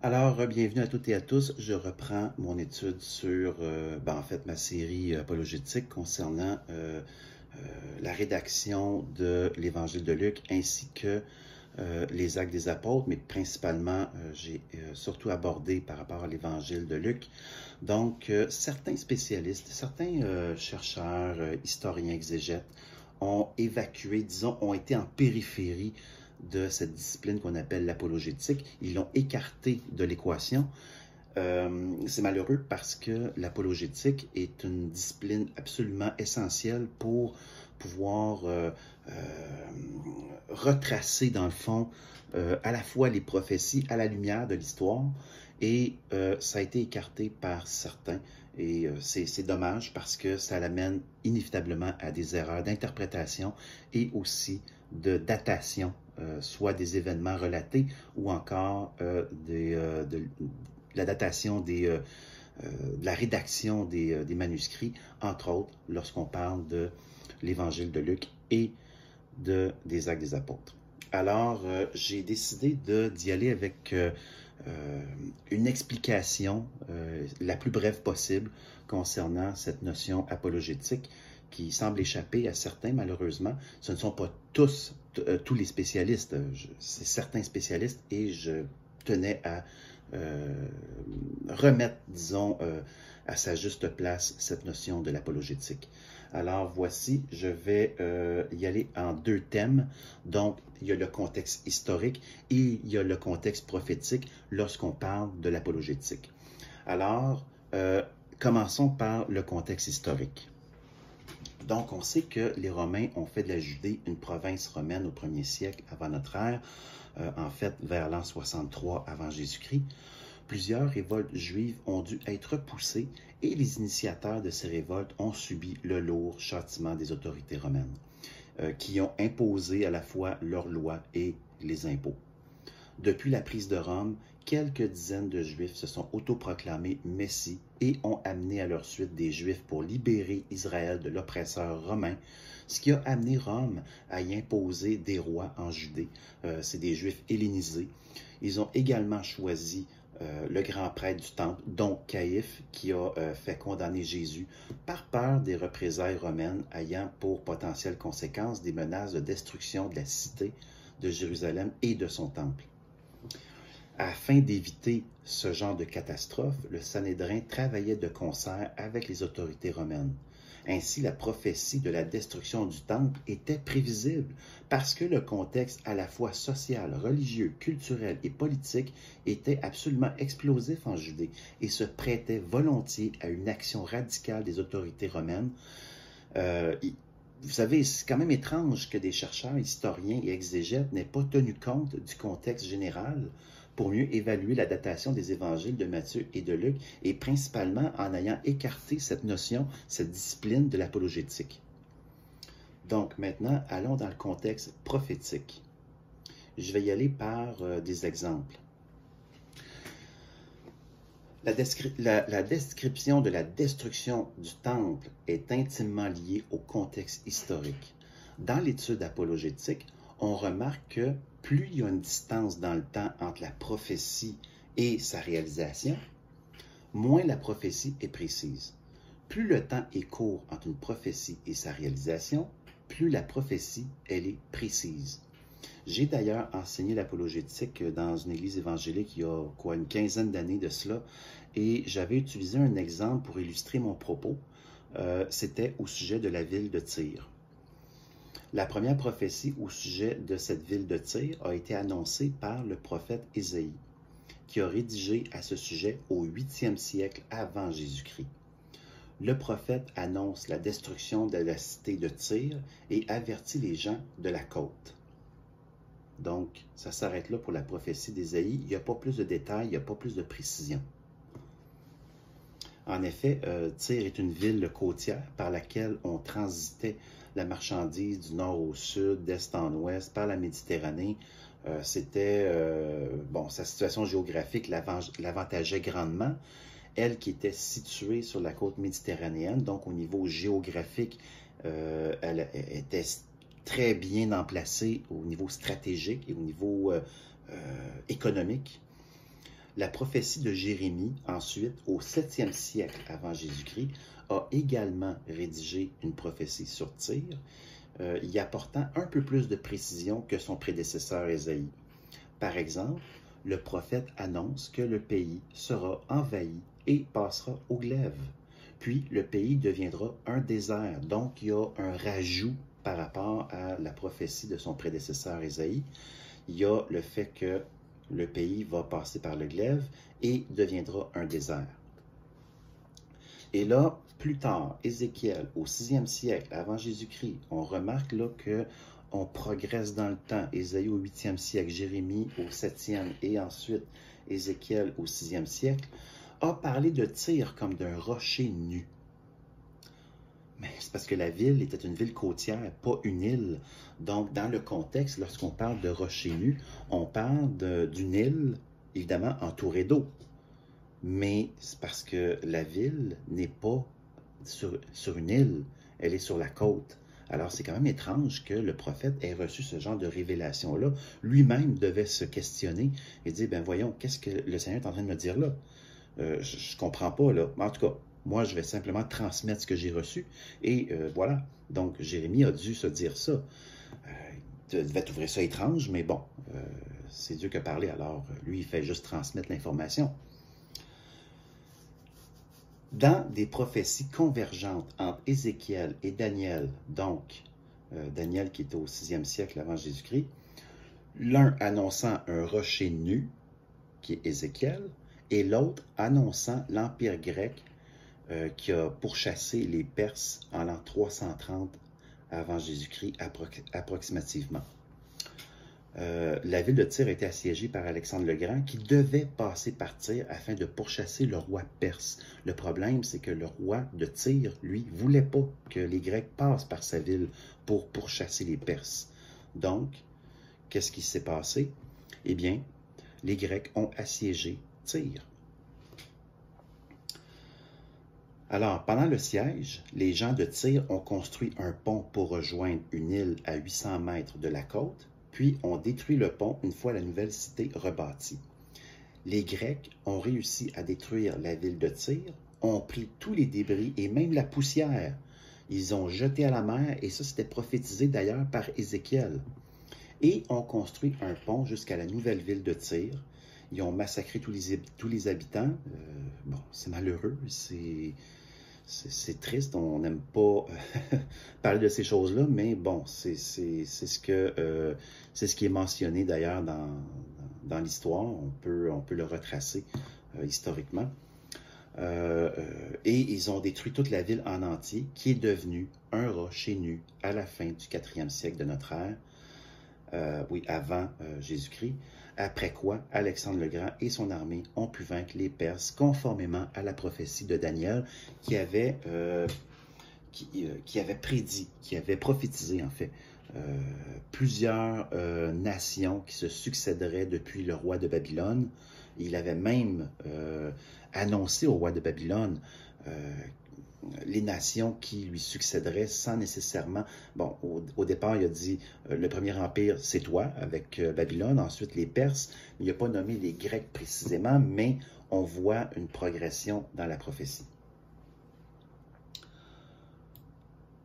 Alors, bienvenue à toutes et à tous. Je reprends mon étude sur, en fait, ma série apologétique concernant la rédaction de l'Évangile de Luc ainsi que les Actes des Apôtres, mais principalement, j'ai surtout abordé par rapport à l'Évangile de Luc. Donc, certains spécialistes, certains chercheurs, historiens, exégètes ont évacué, disons, ont été en périphérie de cette discipline qu'on appelle l'apologétique. Ils l'ont écarté de l'équation. C'est malheureux parce que l'apologétique est une discipline absolument essentielle pour pouvoir retracer, dans le fond, à la fois les prophéties à la lumière de l'histoire, et ça a été écarté par certains. Et c'est dommage parce que ça l'amène inévitablement à des erreurs d'interprétation et aussi de datation, soit des événements relatés ou encore de la datation de la rédaction des manuscrits, entre autres lorsqu'on parle de l'Évangile de Luc et des Actes des Apôtres. Alors, j'ai décidé d'y aller avec une explication la plus brève possible concernant cette notion apologétique qui semble échapper à certains, malheureusement. Ce ne sont pas tous les spécialistes, c'est certains spécialistes, et je tenais à remettre, disons, à sa juste place cette notion de l'apologétique. Alors voici, je vais y aller en deux thèmes. Donc, il y a le contexte historique et il y a le contexte prophétique lorsqu'on parle de l'apologétique. Alors, commençons par le contexte historique. Donc, on sait que les Romains ont fait de la Judée une province romaine au 1er siècle avant notre ère, en fait vers l'an 63 avant Jésus-Christ. Plusieurs révoltes juives ont dû être repoussées et les initiateurs de ces révoltes ont subi le lourd châtiment des autorités romaines, qui ont imposé à la fois leurs lois et les impôts. Depuis la prise de Rome, quelques dizaines de Juifs se sont autoproclamés Messie et ont amené à leur suite des Juifs pour libérer Israël de l'oppresseur romain, ce qui a amené Rome à y imposer des rois en Judée. C'est des Juifs hellénisés. Ils ont également choisi le grand prêtre du temple, donc Caïphe, qui a fait condamner Jésus par peur des représailles romaines ayant pour potentielles conséquences des menaces de destruction de la cité de Jérusalem et de son temple. Afin d'éviter ce genre de catastrophe, le Sanhédrin travaillait de concert avec les autorités romaines. Ainsi, la prophétie de la destruction du temple était prévisible parce que le contexte à la fois social, religieux, culturel et politique était absolument explosif en Judée et se prêtait volontiers à une action radicale des autorités romaines. Vous savez, c'est quand même étrange que des chercheurs, historiens et exégètes n'aient pas tenu compte du contexte général pour mieux évaluer la datation des évangiles de Matthieu et de Luc, et principalement en ayant écarté cette notion, cette discipline de l'apologétique. Donc maintenant, allons dans le contexte prophétique. Je vais y aller par des exemples. La description de la destruction du temple est intimement liée au contexte historique. Dans l'étude apologétique, on remarque que plus il y a une distance dans le temps entre la prophétie et sa réalisation, moins la prophétie est précise. Plus le temps est court entre une prophétie et sa réalisation, plus la prophétie, elle est précise. J'ai d'ailleurs enseigné l'apologétique dans une église évangélique il y a une quinzaine d'années de cela, et j'avais utilisé un exemple pour illustrer mon propos. C'était au sujet de la ville de Tyr. La première prophétie au sujet de cette ville de Tyr a été annoncée par le prophète Ésaïe, qui a rédigé à ce sujet au 8e siècle avant Jésus-Christ. Le prophète annonce la destruction de la cité de Tyr et avertit les gens de la côte. Donc, ça s'arrête là pour la prophétie d'Ésaïe. Il n'y a pas plus de détails, il n'y a pas plus de précision. En effet, Tyr est une ville côtière par laquelle on transitait la marchandise du nord au sud, d'est en ouest, par la Méditerranée. Sa situation géographique l'avantageait grandement. Elle qui était située sur la côte méditerranéenne, donc au niveau géographique, elle était très bien emplacée au niveau stratégique et au niveau économique. La prophétie de Jérémie, ensuite, au 7e siècle avant Jésus-Christ, a également rédigé une prophétie sur Tyr, y apportant un peu plus de précision que son prédécesseur Ésaïe. Par exemple, le prophète annonce que le pays sera envahi et passera au glaive. Puis, le pays deviendra un désert. Donc, il y a un rajout par rapport à la prophétie de son prédécesseur Ésaïe. Il y a le fait que le pays va passer par le glaive et deviendra un désert. Et là, plus tard, Ézéchiel, au 6e siècle avant Jésus-Christ, on remarque là qu'on progresse dans le temps. Ésaïe au 8e siècle, Jérémie au 7e et ensuite Ézéchiel au 6e siècle, a parlé de Tyr comme d'un rocher nu. Mais c'est parce que la ville était une ville côtière, pas une île. Donc, dans le contexte, lorsqu'on parle de rocher nu, on parle d'une île, évidemment, entourée d'eau. Mais c'est parce que la ville n'est pas sur une île, elle est sur la côte. Alors, c'est quand même étrange que le prophète ait reçu ce genre de révélation-là. Lui-même devait se questionner et dire, ben voyons, qu'est-ce que le Seigneur est en train de me dire là? Je ne comprends pas, là. En tout cas, moi, je vais simplement transmettre ce que j'ai reçu. Et voilà. Donc, Jérémie a dû se dire ça. Il devait trouver ça étrange, mais bon, c'est Dieu qui a parlé. Alors, lui, il fait juste transmettre l'information. Dans des prophéties convergentes entre Ézéchiel et Daniel, donc Daniel qui était au 6e siècle avant Jésus-Christ, l'un annonçant un rocher nu, qui est Ézéchiel, et l'autre annonçant l'Empire grec qui a pourchassé les Perses en l'an 330 avant Jésus-Christ approximativement. La ville de Tyr a été assiégée par Alexandre le Grand qui devait passer par Tyr afin de pourchasser le roi perse. Le problème, c'est que le roi de Tyr, lui, ne voulait pas que les Grecs passent par sa ville pour pourchasser les Perses. Donc, qu'est-ce qui s'est passé? Eh bien, les Grecs ont assiégé Tyr. Alors, pendant le siège, les gens de Tyr ont construit un pont pour rejoindre une île à 800 mètres de la côte, puis ont détruit le pont une fois la nouvelle cité rebâtie. Les Grecs ont réussi à détruire la ville de Tyr, ont pris tous les débris et même la poussière. Ils ont jeté à la mer, et ça c'était prophétisé d'ailleurs par Ézéchiel. Et ont construit un pont jusqu'à la nouvelle ville de Tyr. Ils ont massacré tous les habitants. Bon, c'est malheureux, c'est triste, on n'aime pas parler de ces choses-là, mais bon, c'est ce qui est mentionné d'ailleurs dans l'histoire. On peut le retracer historiquement. Et ils ont détruit toute la ville en entier, qui est devenue un rocher nu à la fin du 4e siècle de notre ère, oui, avant Jésus-Christ. Après quoi, Alexandre le Grand et son armée ont pu vaincre les Perses conformément à la prophétie de Daniel qui avait prédit, qui avait prophétisé en fait, plusieurs nations qui se succéderaient depuis le roi de Babylone. Il avait même annoncé au roi de Babylone les nations qui lui succéderaient sans nécessairement... Bon, au départ, il a dit le premier empire, c'est toi, avec Babylone, ensuite les Perses. Il n'a pas nommé les Grecs précisément, mais on voit une progression dans la prophétie.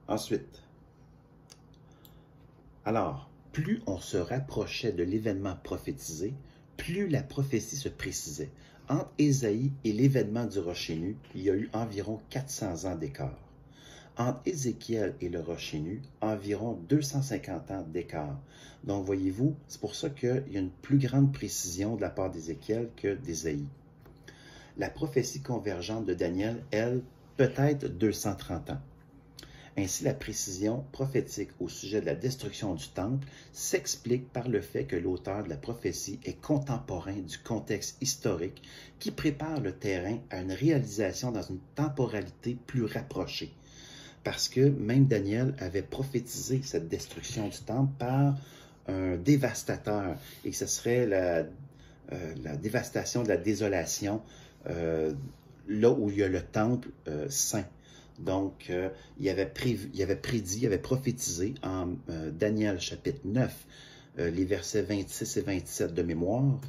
Ensuite, alors, plus on se rapprochait de l'événement prophétisé, plus la prophétie se précisait. Entre Ésaïe et l'événement du rocher nu, il y a eu environ 400 ans d'écart. Entre Ézéchiel et le rocher nu, environ 250 ans d'écart. Donc, voyez-vous, c'est pour ça qu'il y a une plus grande précision de la part d'Ézéchiel que d'Ésaïe. La prophétie convergente de Daniel, elle, peut-être 230 ans. Ainsi, la précision prophétique au sujet de la destruction du temple s'explique par le fait que l'auteur de la prophétie est contemporain du contexte historique qui prépare le terrain à une réalisation dans une temporalité plus rapprochée. Parce que même Daniel avait prophétisé cette destruction du temple par un dévastateur et que ce serait la dévastation de la désolation là où il y a le temple saint. Donc, il avait prédit, il avait prophétisé en Daniel chapitre 9, les versets 26 et 27 de mémoire.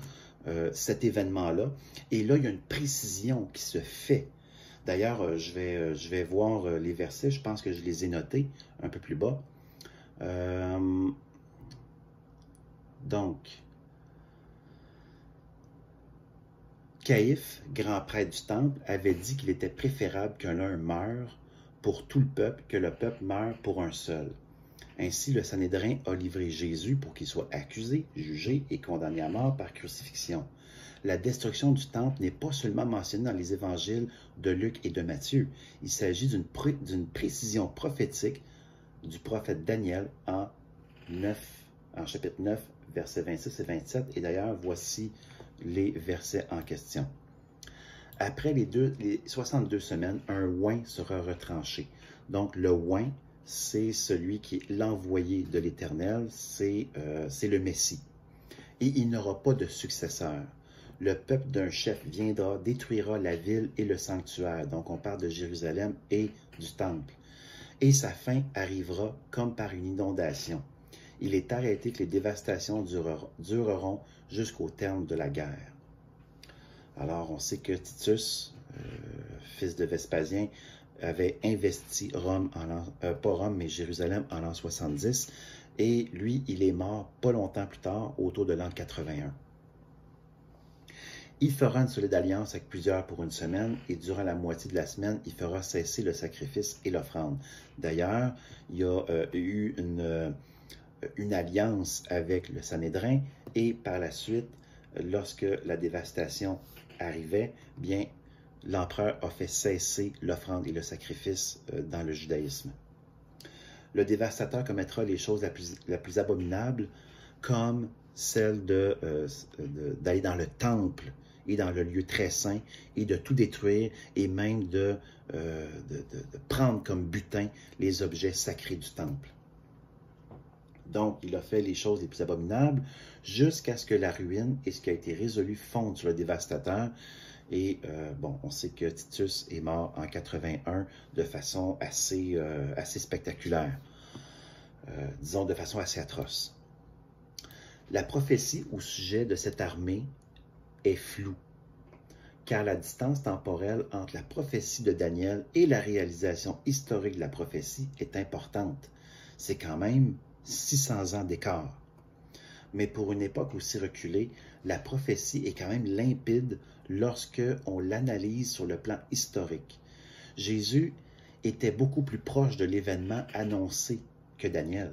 cet événement-là. Et là, il y a une précision qui se fait. D'ailleurs, je vais voir les versets, je pense que je les ai notés un peu plus bas. Donc, Caïphe, grand prêtre du temple, avait dit qu'il était préférable qu'un meure pour tout le peuple que le peuple meure pour un seul. Ainsi, le Sanhédrin a livré Jésus pour qu'il soit accusé, jugé et condamné à mort par crucifixion. La destruction du temple n'est pas seulement mentionnée dans les évangiles de Luc et de Matthieu. Il s'agit d'une précision prophétique du prophète Daniel en chapitre 9, versets 26 et 27. Et d'ailleurs, voici les versets en question. Après les 62 semaines, un oint sera retranché. Donc, le oint, c'est celui qui est l'envoyé de l'Éternel, c'est le Messie. Et il n'aura pas de successeur. Le peuple d'un chef viendra, détruira la ville et le sanctuaire. Donc, on parle de Jérusalem et du temple. Et sa fin arrivera comme par une inondation. Il est arrêté que les dévastations dureront jusqu'au terme de la guerre. Alors, on sait que Titus, fils de Vespasien, avait investi Rome, pas Rome, mais Jérusalem en l'an 70. Et lui, il est mort pas longtemps plus tard, autour de l'an 81. Il fera une solide alliance avec plusieurs pour une semaine et durant la moitié de la semaine, il fera cesser le sacrifice et l'offrande. D'ailleurs, il y a eu une alliance avec le Sanhédrin et par la suite, lorsque la dévastation arrivait, bien, l'empereur a fait cesser l'offrande et le sacrifice dans le judaïsme. Le dévastateur commettra les choses la plus abominable, comme celle d'aller dans le temple et dans le lieu très saint et de tout détruire et même de prendre comme butin les objets sacrés du temple. Donc, il a fait les choses les plus abominables jusqu'à ce que la ruine et ce qui a été résolu fondent sur le dévastateur. Et bon, on sait que Titus est mort en 81 de façon assez spectaculaire, disons de façon assez atroce. La prophétie au sujet de cette armée est floue, car la distance temporelle entre la prophétie de Daniel et la réalisation historique de la prophétie est importante. C'est quand même 600 ans d'écart. Mais pour une époque aussi reculée, la prophétie est quand même limpide lorsque on l'analyse sur le plan historique. Jésus était beaucoup plus proche de l'événement annoncé que Daniel.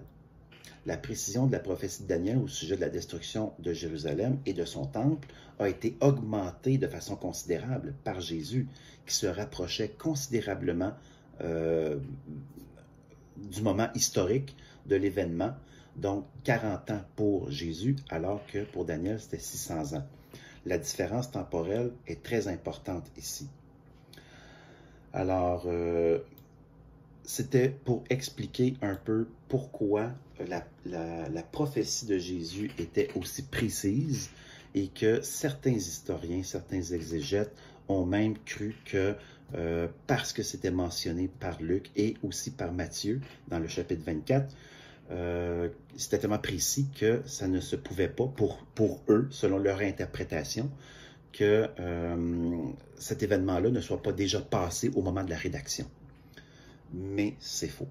La précision de la prophétie de Daniel au sujet de la destruction de Jérusalem et de son temple a été augmentée de façon considérable par Jésus, qui se rapprochait considérablement du moment historique de l'événement, donc 40 ans pour Jésus, alors que pour Daniel, c'était 600 ans. La différence temporelle est très importante ici. Alors, c'était pour expliquer un peu pourquoi la prophétie de Jésus était aussi précise et que certains historiens, certains exégètes ont même cru que parce que c'était mentionné par Luc et aussi par Matthieu dans le chapitre 24, c'était tellement précis que ça ne se pouvait pas pour eux, selon leur interprétation, que cet événement-là ne soit pas déjà passé au moment de la rédaction. Mais c'est faux.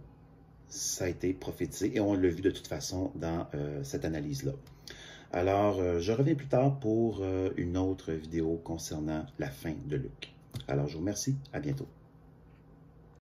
Ça a été prophétisé et on l'a vu de toute façon dans cette analyse-là. Alors, je reviens plus tard pour une autre vidéo concernant la fin de Luc. Alors, je vous remercie. À bientôt.